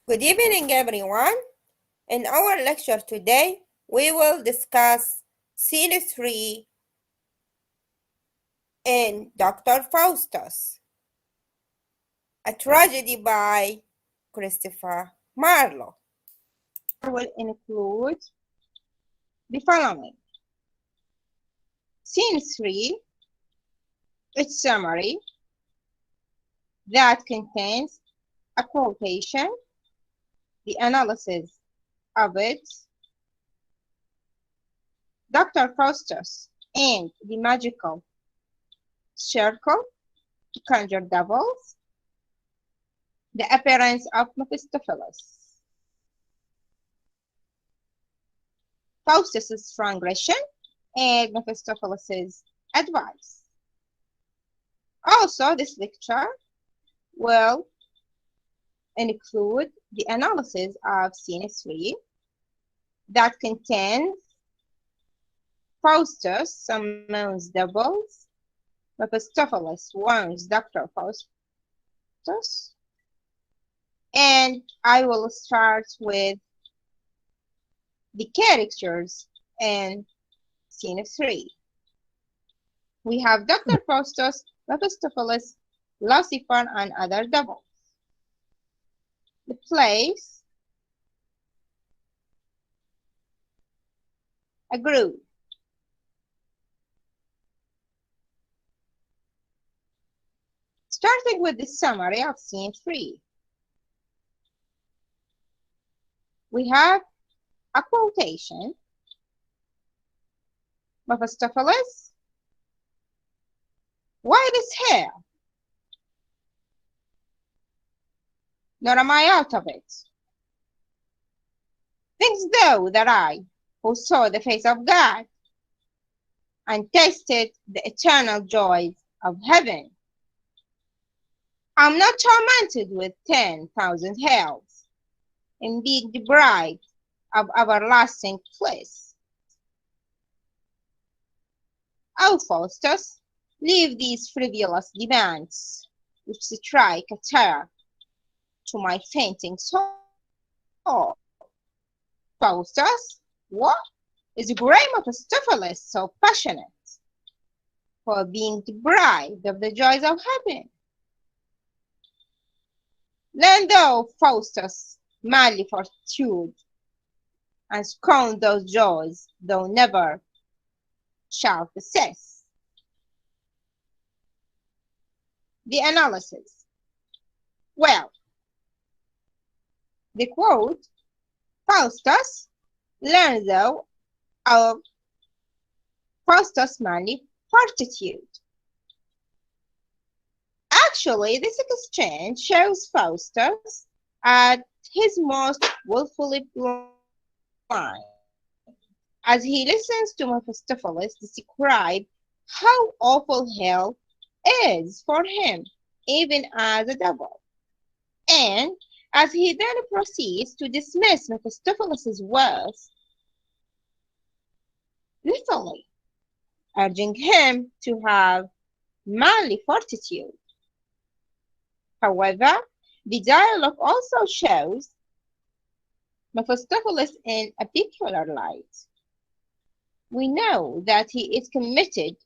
Good evening, everyone. In our lecture today, we will discuss Scene 3 in Dr. Faustus, a tragedy by Christopher Marlowe. Will include the following. Scene 3, its summary that contains a quotation, the analysis of it, Dr. Faustus and the magical circle to conjure devils, the appearance of Mephistophilis, Faustus's transgression, and Mephistophilis's advice. Also, this lecture will include the analysis of Scene 3 that contains Faustus summons devils, Mephistophilis warns Dr. Faustus, and I will start with the characters in Scene 3. We have Dr. Faustus, Mephistophilis, Lucifer, and other devils. The place, a group. Starting with the summary of Scene 3. We have a quotation. Mephistophilis, why this hair? Nor am I out of it. Thinkst thou that I, who saw the face of God, and tasted the eternal joys of heaven, am not tormented with 10,000 hells in being deprived of everlasting bliss? O Faustus, leave these frivolous demands, which strike a terror to my fainting soul. Faustus, what is the great Mephistophilis so passionate for being deprived of the joys of heaven? Learn thou, Faustus, manly fortitude, and scorn those joys thou never shalt possess. The analysis. Well, the quote, Faustus, learn thou of Faustus' manly fortitude. Actually, this exchange shows Faustus at his most willfully blind, as he listens to Mephistophilis describe how awful hell is for him, even as a devil. And as he then proceeds to dismiss Mephistophilis' words, literally urging him to have manly fortitude. However, the dialogue also shows Mephistophilis in a peculiar light. We know that he is committed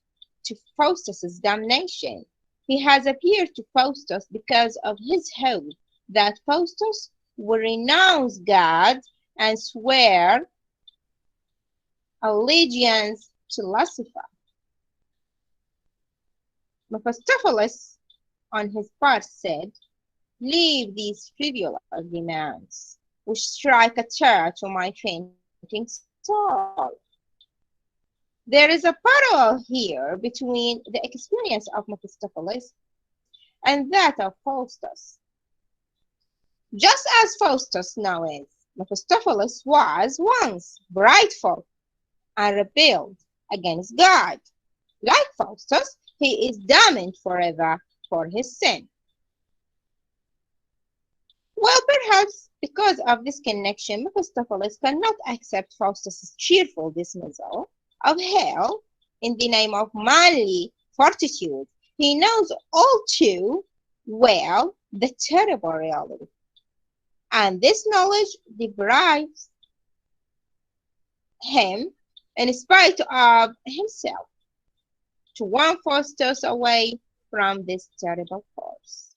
to Faustus's damnation. He has appeared to Faustus because of his hope that Faustus will renounce God and swear allegiance to Lucifer. Mephistophilis, on his part, said, leave these frivolous demands, which strike a terror to my fainting soul. There is a parallel here between the experience of Mephistophilis and that of Faustus. Just as Faustus now is, Mephistophilis was once prideful and rebelled against God. Like Faustus, he is damned forever for his sin. Well, perhaps because of this connection, Mephistophilis cannot accept Faustus' cheerful dismissal of hell in the name of manly fortitude. He knows all too well the terrible reality, and this knowledge deprives him, in spite of himself, to one Faustus away from this terrible course.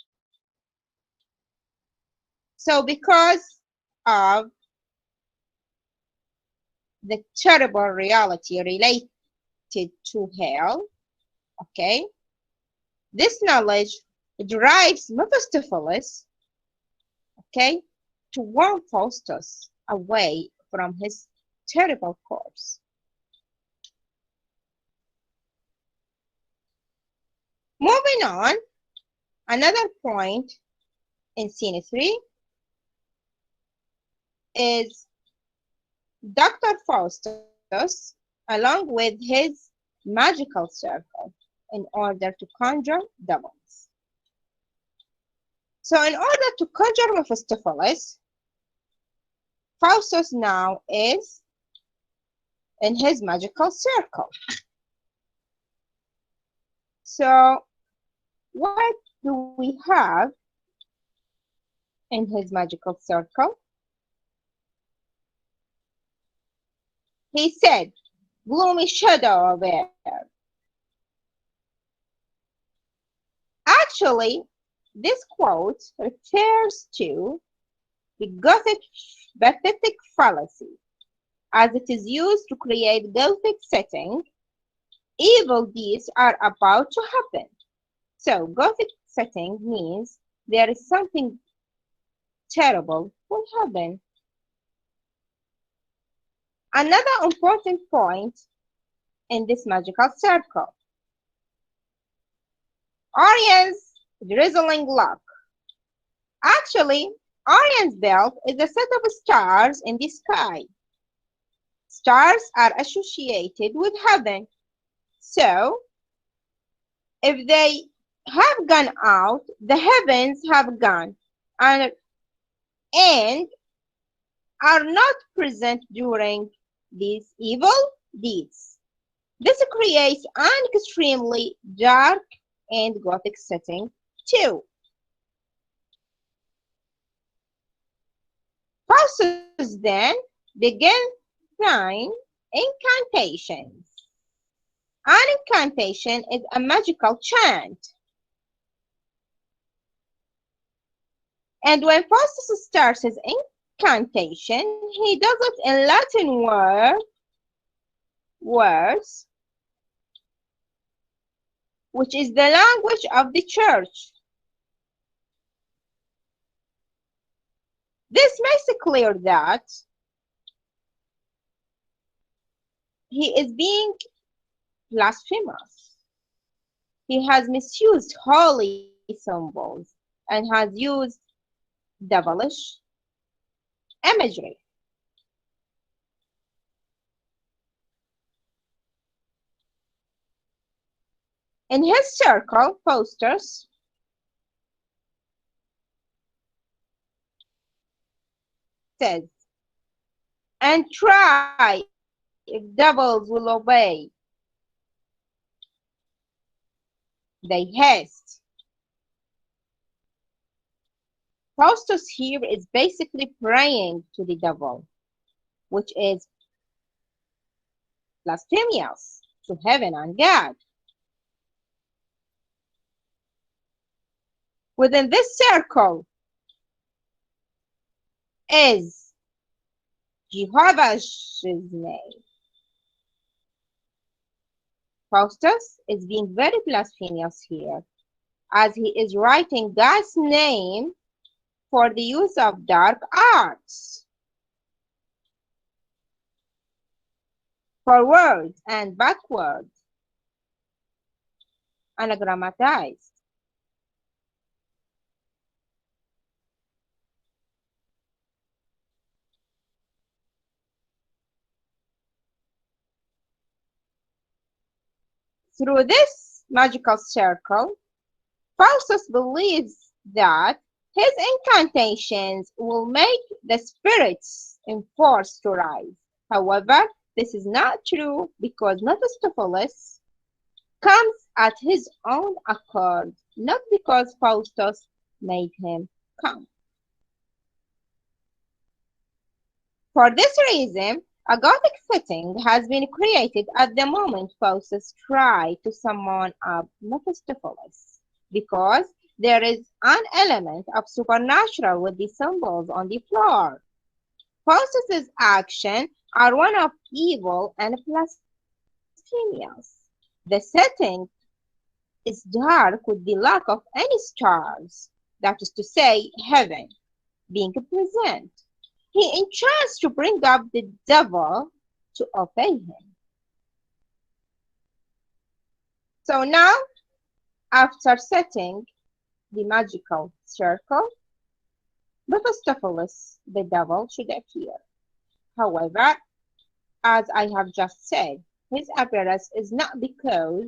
So because of the terrible reality related to hell, okay, this knowledge drives Mephistopheles, okay, to warn Faustus away from his terrible course. Moving on, another point in scene 3 is Dr. Faustus, along with his magical circle, in order to conjure devils. So in order to conjure Mephistopheles, Faustus now is in his magical circle. So what do we have in his magical circle? He said, gloomy shadow of air. Actually, this quote refers to the Gothic pathetic fallacy, as it is used to create Gothic setting. Evil deeds are about to happen. So Gothic setting means there is something terrible will happen. Another important point in this magical circle, Orion's drizzling luck. Actually, Orion's belt is a set of stars in the sky. Stars are associated with heaven. So, if they have gone out, the heavens have gone and are not present during these evil deeds. This creates an extremely dark and Gothic setting too. Faustus then began 9 incantations. An incantation is a magical chant. And when Faustus starts his incantation, he does it in Latin words, which is the language of the church. This makes it clear that he is being blasphemous. He has misused holy symbols and has used devilish imagery. In his circle, Faustus says, and try if devils will obey. They haste. Faustus here is basically praying to the devil, which is blasphemous to heaven and God. Within this circle is Jehovah's name. Faustus is being very blasphemous here, as he is writing God's name for the use of dark arts, forward and backward, anagrammatized. Through this magical circle, Faustus believes that his incantations will make the spirits enforced to rise. However, this is not true because Mephistopheles comes at his own accord, not because Faustus made him come. For this reason, a Gothic setting has been created at the moment Faustus tries to summon up Mephistopheles, because there is an element of supernatural with the symbols on the floor. Faustus's actions are one of evil and blasphemous. The setting is dark with the lack of any stars, that is to say, heaven, being present. He enchants to bring up the devil to obey him. So now, after setting the magical circle, Mephistopheles, the devil, should appear. However, as I have just said, his appearance is not because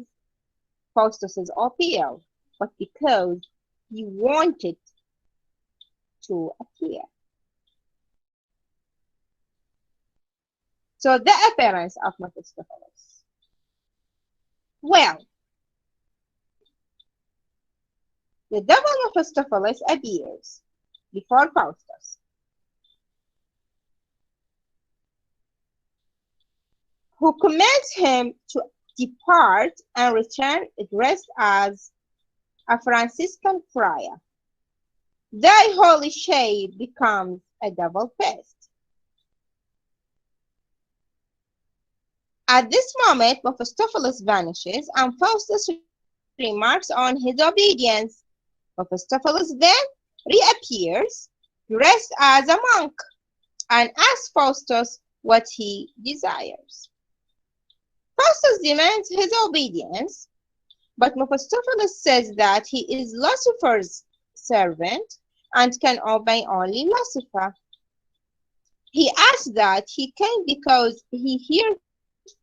Faustus appeared, but because he wanted to appear. So the appearance of Mephistopheles. Well, the devil Mephistopheles appears before Faustus, who commands him to depart and return dressed as a Franciscan friar. Thy holy shade becomes a double fist. At this moment, Mephistopheles vanishes, and Faustus remarks on his obedience. Mephistopheles then reappears, dressed as a monk, and asks Faustus what he desires. Faustus demands his obedience, but Mephistopheles says that he is Lucifer's servant and can obey only Lucifer. He asks that he came because he hears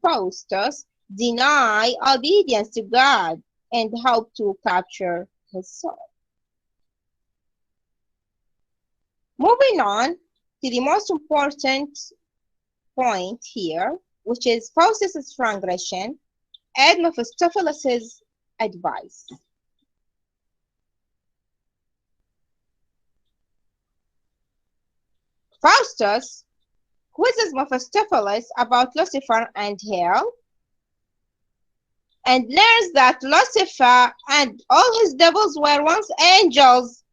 Faustus deny obedience to God and hope to capture his soul. Moving on to the most important point here, which is Faustus's transgression and Mephistopheles' advice. Faustus quizzes Mephistopheles about Lucifer and hell, and learns that Lucifer and all his devils were once angels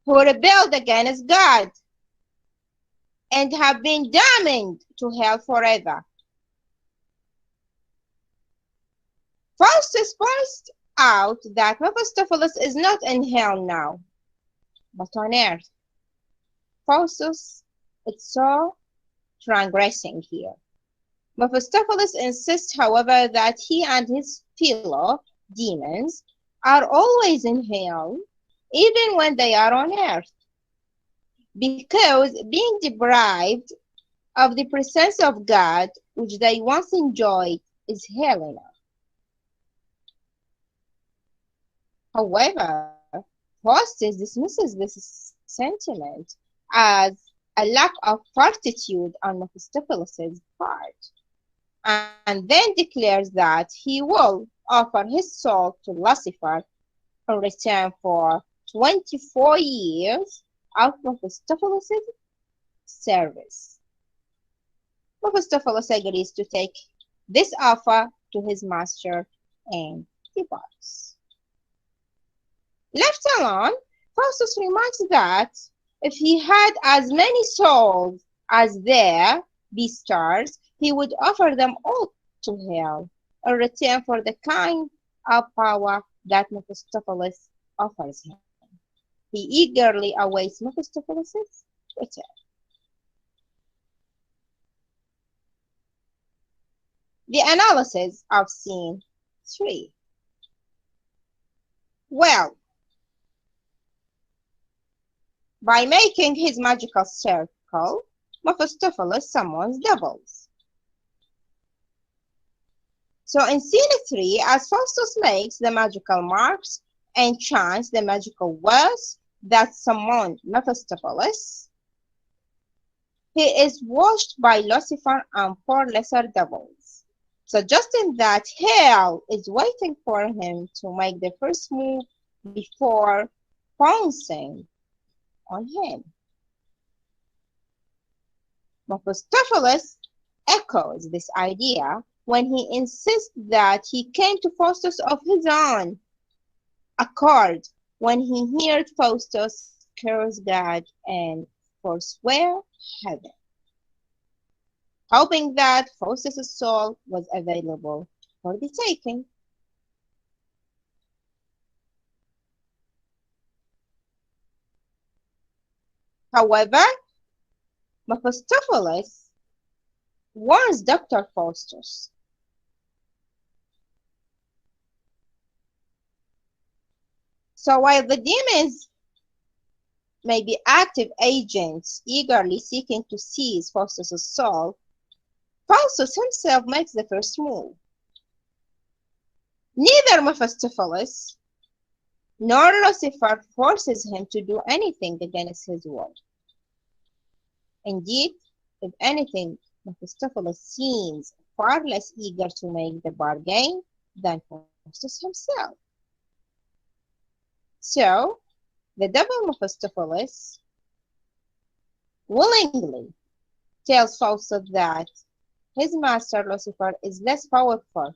who rebelled against God and have been damned to hell forever. Faustus points out that Mephistopheles is not in hell now, but on earth. Faustus is so transgressing here. Mephistopheles insists, however, that he and his fellow demons are always in hell, even when they are on earth, because being deprived of the presence of God, which they once enjoyed, is hell enough. However, Faustus dismisses this sentiment as a lack of fortitude on Mephistopheles' part, and then declares that he will offer his soul to Lucifer in return for 24 years of Mephistopheles' service. Mephistopheles agrees to take this offer to his master and departs. Left alone, Faustus remarks that if he had as many souls as there be stars, he would offer them all to hell in return for the kind of power that Mephistopheles offers him. He eagerly awaits Mephistopheles' return. The analysis of scene 3. Well, by making his magical circle, Mephistopheles summons devils. So in scene 3, as Faustus makes the magical marks and chants the magical words that summon Mephistopheles, he is watched by Lucifer and 4 lesser devils, suggesting that hell is waiting for him to make the first move before pouncing on him. Mephistopheles echoes this idea when he insists that he came to Faustus of his own accord when he heard Faustus curse God and forswear heaven, hoping that Faustus' soul was available for the taking. However, Mephistopheles warns Dr. Faustus. So while the demons may be active agents eagerly seeking to seize Faustus' soul, Faustus himself makes the first move. Neither Mephistopheles nor Lucifer forces him to do anything against his will. Indeed, if anything, Mephistopheles seems far less eager to make the bargain than Faustus himself. So, the devil Mephistopheles willingly tells Faustus that his master Lucifer is less powerful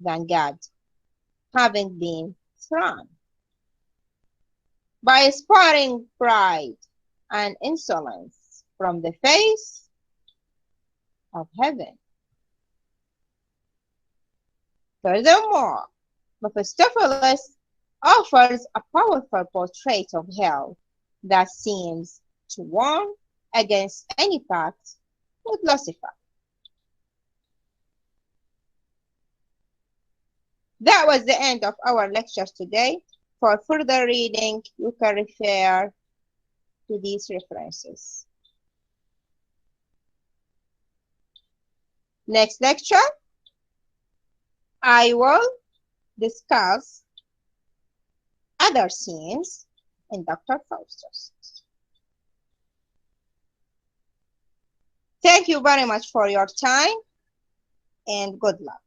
than God, having been thrown by aspiring pride and insolence from the face of heaven. Furthermore, Mephistopheles offers a powerful portrait of hell that seems to warn against any pact with Lucifer. That was the end of our lecture today. For further reading, you can refer to these references. Next lecture, I will discuss other scenes in Dr. Faustus. Thank you very much for your time and good luck.